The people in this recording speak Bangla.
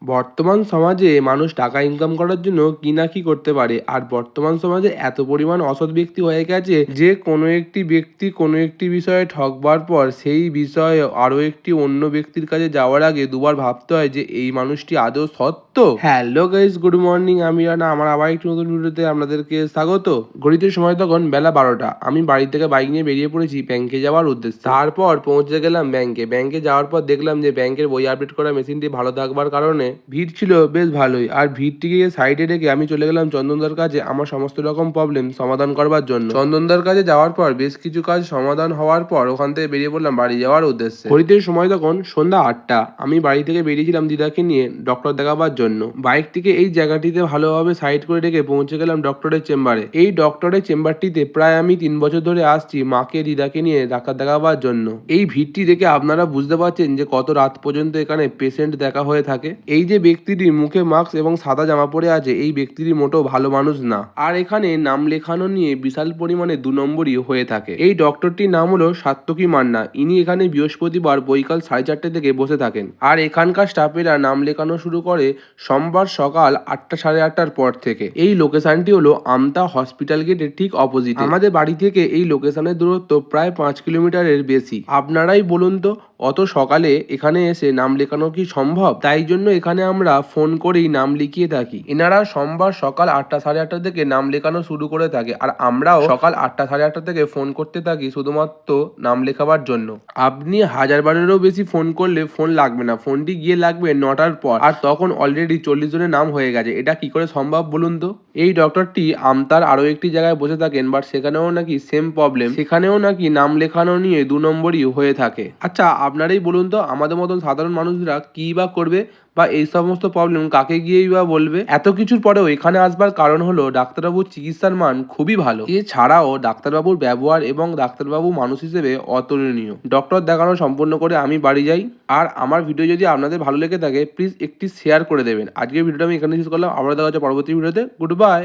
বর্তমান সমাজে মানুষ টাকা ইনকাম করার জন্য কি না কি করতে পারে। আর বর্তমান সমাজে এত পরিমাণ অসৎ ব্যক্তি হয়ে গেছে যে কোনো একটি ব্যক্তি কোনো একটি বিষয়ে ঠকবার পর সেই বিষয়ে আরো একটি অন্য ব্যক্তির কাছে যাওয়ার আগে দুবার ভাবতে হয় যে এই মানুষটি আদৌ সৎ তো। Hello guys, good morning. আমি রানা, আমার আবার একটি নতুন ভিডিওতে আপনাদেরকে স্বাগত। ঘড়িতে সময় তখন বেলা 12টা। আমি বাড়ি থেকে বাইক নিয়ে বেরিয়ে পড়েছি ব্যাংকে যাওয়ার উদ্দেশ্যে। তারপর পৌঁছে গেলাম ব্যাংকে যাওয়ার পর দেখলাম যে ব্যাংকের বই আপডেট করা মেশিনটি ভালো থাকবার কারণে ভিড় ছিল বেশ ভালোই। আর ভিড়টিকে সাইডে রেখে আমি চলে গেলাম চন্দনদার কাছে আমার সমস্ত রকম প্রবলেম সমাধান করবার জন্য। চন্দনদার কাছে যাওয়ার পর বেশ কিছু কাজ সমাধান হওয়ার পর ওখান থেকে বেরিয়ে পড়লাম বাড়ি যাওয়ার উদ্দেশ্যে। ঘড়িতে সময় তখন সন্ধ্যা 8টা। আমি বাড়ি থেকে বেরিয়েছিলাম দিদাকে নিয়ে ডক্টর দেখাবার জন্য। বাইকটিকে এই জায়গাটিতে ভালোভাবে সাইড করে রেখে পৌঁছে গেলাম ডক্টরের চেম্বারে। এই ডক্টরের চেম্বারটিতে প্রায় আমি 3 বছর ধরে আসছি মাকে দিদাকে নিয়ে ডাক্তার দেখাবার জন্য। এই ভিড়টি দেখে আপনারা বুঝতে পারছেন যে কত রাত পর্যন্ত এখানে পেশেন্ট দেখা হয়ে থাকে। এই যে ব্যক্তিটি মুখে মাস্ক এবং সাদা জামা পরে আছে, এই ব্যক্তিটি মোটেও ভালো মানুষ না। আর এখানে নাম লেখানো নিয়ে বিশাল পরিমাণে 2 নম্বরই হয়ে থাকে। এই ডক্টরটির নাম হলো সাত্তকী মান্না। ইনি এখানে বৃহস্পতিবার বৈকাল 4:30 থেকে বসে থাকেন। আর এখানকার স্টাফেরা নাম লেখানো শুরু করে সোমবার সকাল 8টা 8:30টার পর থেকে। এই লোকেশনটি হলো আমতা হসপিটাল গেটের ঠিক অপোজিট। আমাদের বাড়ি থেকে এই লোকেশনের দূরত্ব প্রায় 5 কিলোমিটারের বেশি। আপনারাই বলুন তো অত সকালে এখানে এসে নাম লেখানো কি সম্ভব? তাই জন্য এখানে আমরা ফোন করেই নাম লিখিয়ে থাকি। এনারা সোমবার সকাল 8টা 8:30 থেকে নাম লেখানো শুরু করে থাকে। আর আমরাও সকাল 8টা 8:30 থেকে ফোন করতে থাকি শুধুমাত্র নাম লেখাবার জন্য। আপনি 1000বারেরও বেশি ফোন করলে ফোন লাগবে না, ফোনটি গিয়ে লাগবে 9টার পর। আর তখন অলরেডি 40 জনের নাম হয়ে গেছে। এটা কি করে সম্ভব বলুন তো? এই ডক্টরটি আমতার আরো একটি জায়গায় বসে থাকেন, বাট সেখানেও নাকি সেম প্রবলেম। সেখানেও নাকি নাম লেখানো নিয়ে 2 নম্বরই হয়ে থাকে। আচ্ছা আপনারাই বলুন তো আমাদের মতন সাধারণ মানুষরা কি বা করবে, বা এই সমস্ত প্রবলেম কাকে গিয়েই বা বলবে? এত কিছুর পরেও এখানে আসবার কারণ হলো ডাক্তারবাবুর চিকিৎসার মান খুবই ভালো। এছাড়াও ডাক্তারবাবুর ব্যবহার এবং ডাক্তারবাবু মানুষ হিসেবে অতুলনীয়। ডক্টর দেখানো সম্পূর্ণ করে আমি বাড়ি যাই। আর আমার ভিডিও যদি আপনাদের ভালো লেগে থাকে প্লিজ একটি শেয়ার করে দেবেন। আজকের ভিডিওটা আমি এখানে শেষ করলাম। আবার দেখা হচ্ছে পরবর্তী ভিডিওতে। Good bye.